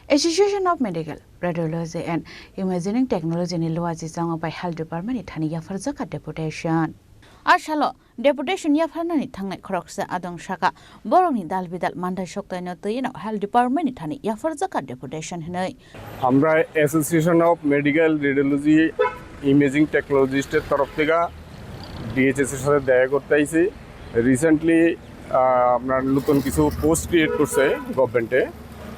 Association of Medical Radiology and Imaging Technology ni luaji jang by Health Department ni thani yafarjaka deputation. Ashalo deputation yafarnani thangnai khoroksa adong shaka borongni dalbidal mandai shoktaino tayino Health Department ni thani yafarjaka deputation hinai. আমরা association of medical radiology imaging টেকনোলজিস্টের তরফ থেকে DHS এর সাথে দেখা করতে আইছি recently আপনার নতুন কিছু পোস্ট ক্রিয়েট করছে গভর্নমেন্টে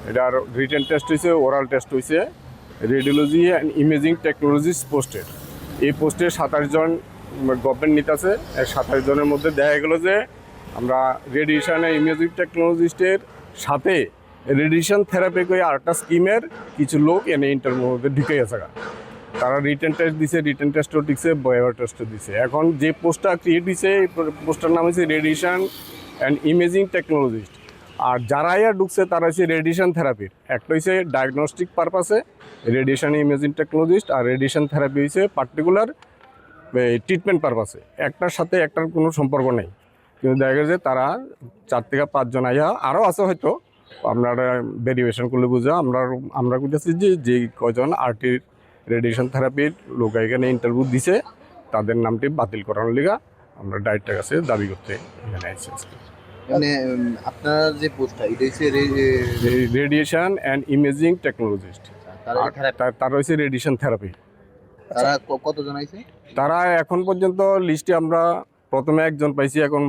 এটার রিটেন টেস্ট হয়েছে ওরাল টেস্ট হয়েছে রেডিওলজি অ্যান্ড ইমেজিং টেকনোলজিস্ট পোস্টের এই পোস্টে 27 জন গভর্নমেন্ট নিতেছে 27 জনের মধ্যে দেখা গেল যে আমরা রেডিয়েশন অ্যান্ড ইমেজিং টেকনোলজিস্টের সাথে রেডিয়েশন থেরাপি করে আরেকটা স্কিমের কিছু লোক এনে ইন্টারভিউর মধ্যে ঢুকে গেছে তারা রিটেন টেস্ট দিছে রিটেন টেস্টও দিচ্ছে বয়ার টেস্টও দিছে এখন যে পোস্টটা ক্রিয়েট দিছে এই পোস্টটার নাম হচ্ছে রেডিয়েশন অ্যান্ড ইমেজিং টেকনোলজিস্ট আর যারা ঢুকছে তারা হচ্ছে রেডিয়েশন থেরাপির একটা হচ্ছে ডায়াগনস্টিক পারপাসে রেডিয়েশন ইমেজিং টেকনোলজিস্ট আর রেডিয়েশন থেরাপি হচ্ছে পার্টিকুলার ট্রিটমেন্ট পারপাসে একটার সাথে একটার কোনো সম্পর্ক নেই কিন্তু দেখা গেছে তারা 4 থেকে 5 জন আরও আছে হয়তো আপনারা ভেরিয়েশন করলে বুঝা আমরা বুঝতেছি যে কয়জন আরটির রেডিয়েশন থেরাপির লোক এখানে ইন্টারভিউ দিছে তাদের নামটি বাতিল করানোর লিগা আমরা ডাইরেক্টর কাছে দাবি করতে এখানে আইছি মানে আপনার যে পোস্টটা এটা হচ্ছে রেডিয়েশন অ্যান্ড ইমেজিং টেকনোলজিস্ট তার হচ্ছে রেডিয়েশন থেরাপি তারা কতজন আইছে তারা এখন পর্যন্ত লিস্টে আমরা প্রথমে একজন পাইছি এখন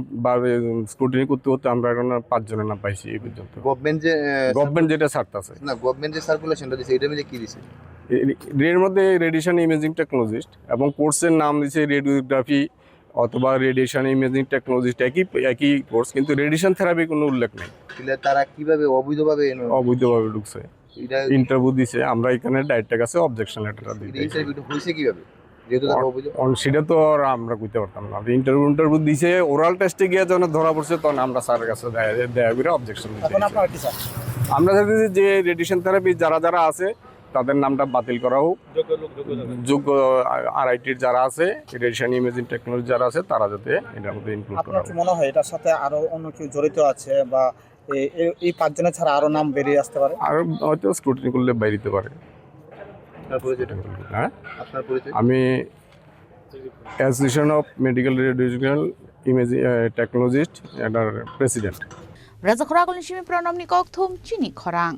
স্ক্রুটিনি করতে করতে আমরা এখন 5 জনের নাম পাইছি এই পর্যন্ত গভর্নমেন্ট যেটা ছাড়তেছে না গভর্নমেন্ট যে সার্কুলেশনটা দিছে এটা মধ্যে কি দিছে এর মধ্যে রেডিয়েশন ইমেজিং টেকনোলজিস্ট এবং কোর্সের নাম দিছে রেডিওগ্রাফি অথবা রেডিয়েশন ইমেজিং টেকনোলজিস্ট একই কোর্স কিন্তু রেডিয়েশন থেরাপি কোনো উল্লেখ নেই তারা কিভাবে অবৈধভাবে ঢুকছে ইন্টারভিউ দিছে আমরা এখানে ডাইরেক্টর কাছে অবজেকশন লেটার দিতে ইন্টারভিউটা হইছে কিভাবে সেটা তো আর আমরা কইতে পারতাম না ইন্টারভিউ দিছে ওরাল টেস্টে গিয়ে যখন ধরা পড়ছে তখন আমরা স্যারের কাছে দেয়া করে অবজেকশন দিতে আমরা চাইছি যে রেডিয়েশন থেরাপি যারা আছে তাদের নামটা বাতিল করা হোক যোগ্য আরআইটির যারা আছে রেডিয়েশন ইমেজিং টেকনোলজি যারা আছে তারা যাতে এটার মধ্যে ইনক্লুড করা আপনার কি মনে হয় এটার সাথে আরো অন্য কেউ জড়িত আছে বা এই 5 জনের ছাড়া আরো নাম বেরিয়ে আসতে পারে আর হয়তো স্ক্রুটিনি করলে বাইরেতে পারে আমি association of medical radiological imaging technologist এটার প্রেসিডেন্ট রাজা খরাগল নিশিমি প্রণাম নিকক থুম চিনি খরাং